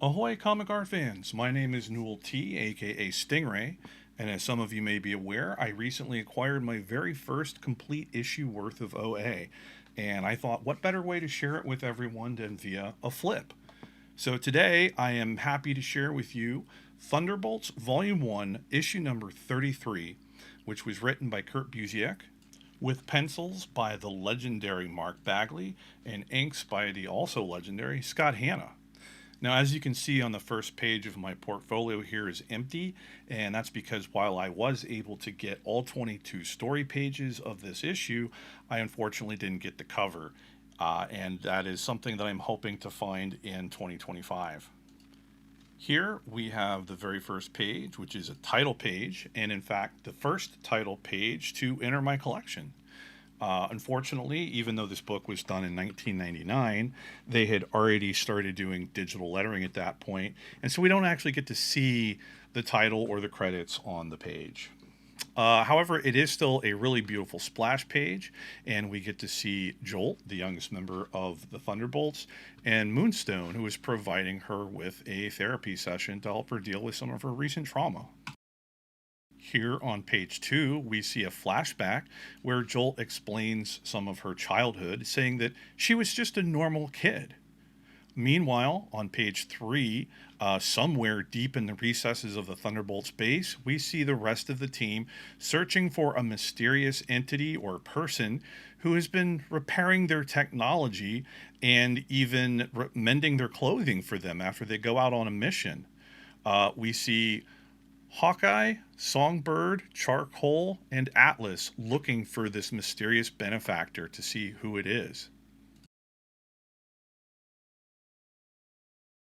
Ahoy comic art fans, my name is Newell T, aka Stingray, and as some of you may be aware, I recently acquired my very first complete issue worth of OA, and I thought what better way to share it with everyone than via a flip. So today I am happy to share with you Thunderbolts Volume 1, issue number 33, which was written by Kurt Busiek, with pencils by the legendary Mark Bagley and inks by the also legendary Scott Hanna. Now, as you can see on the first page of my portfolio here is empty, and that's because while I was able to get all 22 story pages of this issue, I unfortunately didn't get the cover, and that is something that I'm hoping to find in 2025. Here we have the very first page, which is a title page, and in fact, the first title page to enter my collection. Unfortunately, even though this book was done in 1999, they had already started doing digital lettering at that point, and so we don't actually get to see the title or the credits on the page. However, it is still a really beautiful splash page, and we get to see Jolt, the youngest member of the Thunderbolts, and Moonstone, who is providing her with a therapy session to help her deal with some of her recent trauma. Here on page 2, we see a flashback where Jolt explains some of her childhood, saying that she was just a normal kid. Meanwhile, on page 3, somewhere deep in the recesses of the Thunderbolts base, we see the rest of the team searching for a mysterious entity or person who has been repairing their technology and even mending their clothing for them after they go out on a mission. We see Hawkeye, Songbird, Charcoal, and Atlas looking for this mysterious benefactor to see who it is.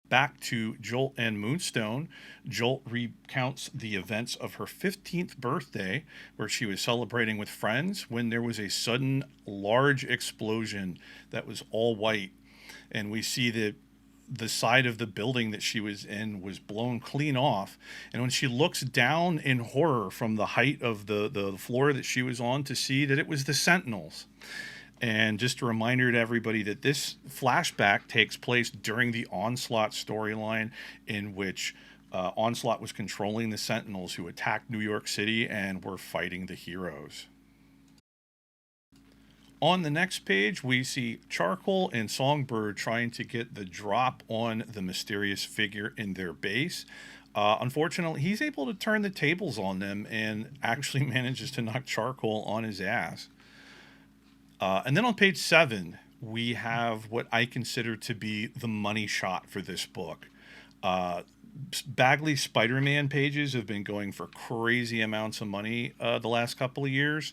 Back to Jolt and Moonstone, Jolt recounts the events of her 15th birthday, where she was celebrating with friends when there was a sudden large explosion that was all white. And we see that the side of the building that she was in was blown clean off. And when she looks down in horror from the height of the floor that she was on to see that it was the Sentinels. And just a reminder to everybody that this flashback takes place during the Onslaught storyline, in which Onslaught was controlling the Sentinels who attacked New York City and were fighting the heroes. On the next page, we see Charcoal and Songbird trying to get the drop on the mysterious figure in their base. Unfortunately, he's able to turn the tables on them and actually manages to knock Charcoal on his ass. And then on page 7, we have what I consider to be the money shot for this book. Bagley's Spider-Man pages have been going for crazy amounts of money the last couple of years.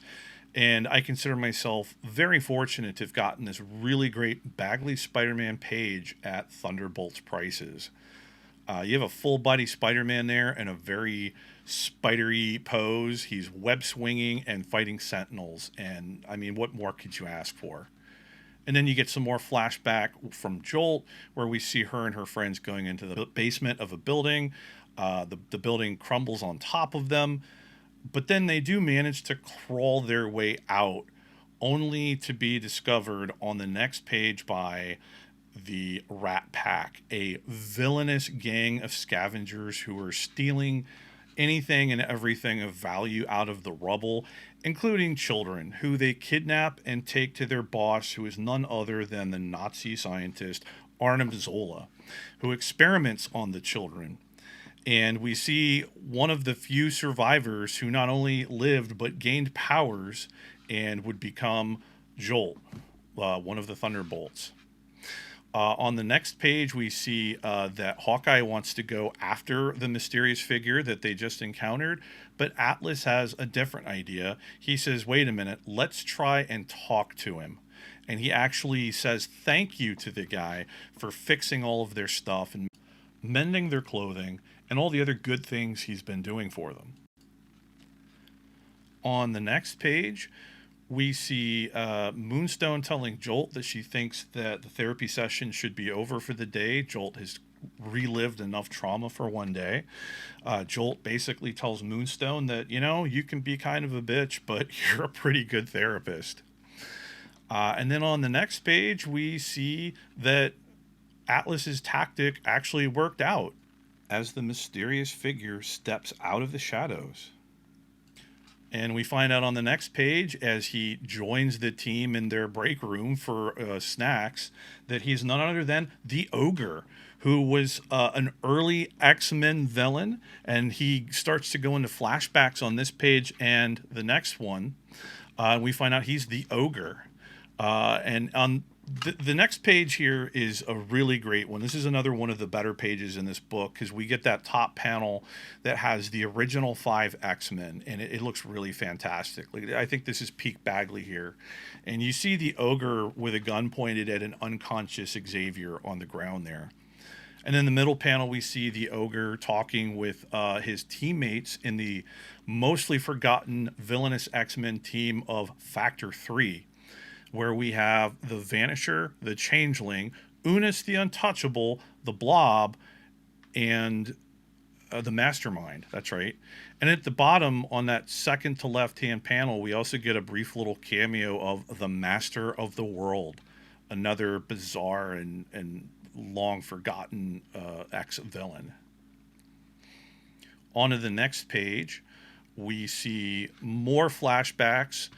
And I consider myself very fortunate to have gotten this really great Bagley Spider-Man page at Thunderbolts prices. You have a full-body Spider-Man there and a very spidery pose. He's web-swinging and fighting Sentinels. And, I mean, what more could you ask for? And then you get some more flashback from Jolt, where we see her and her friends going into the basement of a building. The building crumbles on top of them. But then they do manage to crawl their way out, only to be discovered on the next page by the Rat Pack, a villainous gang of scavengers who are stealing anything and everything of value out of the rubble, including children, who they kidnap and take to their boss, who is none other than the Nazi scientist Arnim Zola, who experiments on the children. And we see one of the few survivors who not only lived but gained powers and would become Jolt, one of the Thunderbolts. On the next page, we see that Hawkeye wants to go after the mysterious figure that they just encountered, but Atlas has a different idea. He says, wait a minute, let's try and talk to him. And he actually says thank you to the guy for fixing all of their stuff and mending their clothing and all the other good things he's been doing for them. On the next page, we see Moonstone telling Jolt that she thinks that the therapy session should be over for the day. Jolt has relived enough trauma for one day. Jolt basically tells Moonstone that, you can be kind of a bitch, but you're a pretty good therapist. And then on the next page, we see that Atlas's tactic actually worked out as the mysterious figure steps out of the shadows. And we find out on the next page, as he joins the team in their break room for snacks, that he's none other than the Ogre, who was an early X-Men villain. And he starts to go into flashbacks on this page and the next one. We find out he's the Ogre. And on the next page here is a really great one. This is another one of the better pages in this book, because we get that top panel that has the original 5 X-Men, and it looks really fantastic. Like, I think this is peak Bagley here. And you see the Ogre with a gun pointed at an unconscious Xavier on the ground there. And in the middle panel, we see the Ogre talking with his teammates in the mostly forgotten villainous X-Men team of Factor 3, where we have the Vanisher, the Changeling, Unus the Untouchable, the Blob, and the Mastermind. That's right. And at the bottom, on that second to left-hand panel, we also get a brief little cameo of the Master of the World, another bizarre and long-forgotten ex-villain. On to the next page, we see more flashbacks.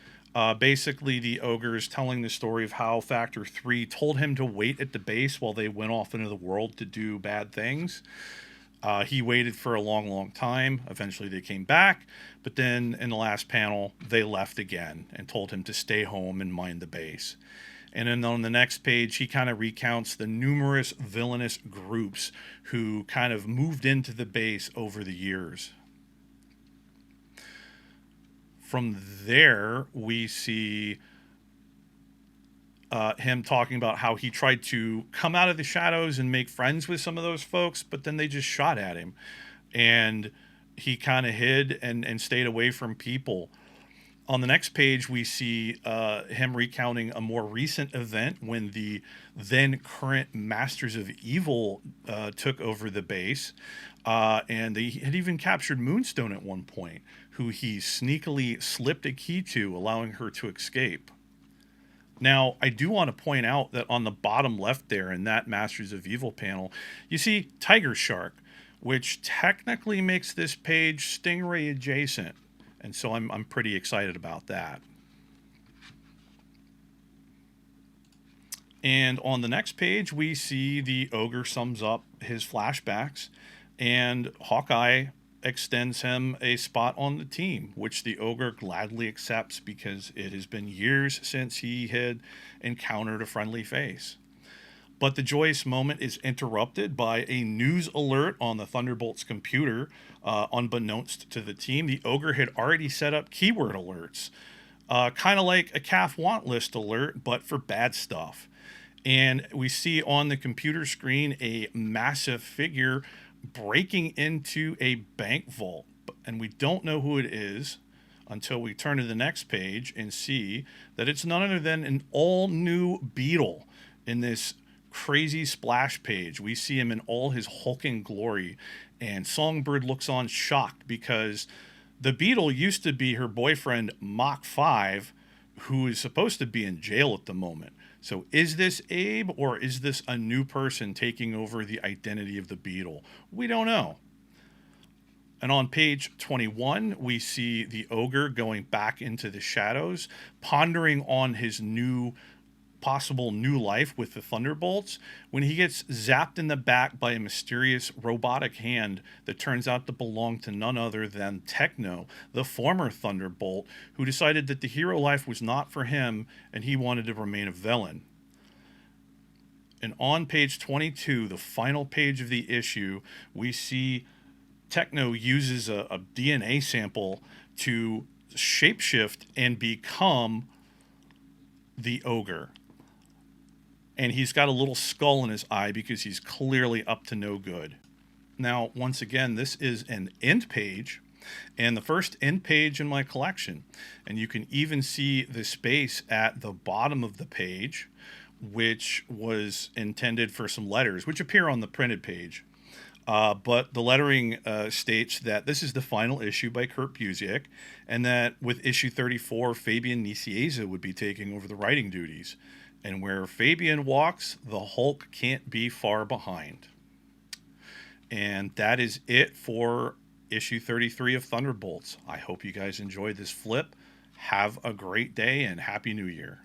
Basically, the Ogre is telling the story of how Factor 3 told him to wait at the base while they went off into the world to do bad things. He waited for a long, long time. Eventually, they came back. But then in the last panel, they left again and told him to stay home and mind the base. And then on the next page, he kind of recounts the numerous villainous groups who kind of moved into the base over the years. From there, we see him talking about how he tried to come out of the shadows and make friends with some of those folks, but then they just shot at him. And he kind of hid and stayed away from people. On the next page, we see him recounting a more recent event when the then current Masters of Evil took over the base. And they had even captured Moonstone at one point, who he sneakily slipped a key to, allowing her to escape. Now, I do want to point out that on the bottom left there in that Masters of Evil panel, you see Tiger Shark, which technically makes this page Stingray adjacent. And so I'm pretty excited about that. And on the next page, we see the Ogre sums up his flashbacks, and Hawkeye extends him a spot on the team, which the Ogre gladly accepts because it has been years since he had encountered a friendly face. But the joyous moment is interrupted by a news alert on the Thunderbolt's computer. Unbeknownst to the team, the Ogre had already set up keyword alerts, kind of like a CAF want list alert, but for bad stuff. And we see on the computer screen a massive figure breaking into a bank vault. And we don't know who it is until we turn to the next page and see that it's none other than an all-new Beetle in this crazy splash page. We see him in all his hulking glory, and Songbird looks on shocked because the Beetle used to be her boyfriend Mach 5, who is supposed to be in jail at the moment. So is this Abe, or is this a new person taking over the identity of the Beetle? We don't know. And on page 21, we see the Ogre going back into the shadows, pondering on his possible new life with the Thunderbolts, when he gets zapped in the back by a mysterious robotic hand that turns out to belong to none other than Techno, the former Thunderbolt, who decided that the hero life was not for him and he wanted to remain a villain. And on page 22, the final page of the issue, we see Techno uses a DNA sample to shapeshift and become the Ogre. And he's got a little skull in his eye because he's clearly up to no good. Now, once again, this is an end page, and the first end page in my collection. And you can even see the space at the bottom of the page, which was intended for some letters, which appear on the printed page. But the lettering states that this is the final issue by Kurt Busiek, and that with issue 34, Fabian Nicieza would be taking over the writing duties. And where Fabian walks, the Hulk can't be far behind. And that is it for issue 33 of Thunderbolts. I hope you guys enjoyed this flip. Have a great day and Happy New Year.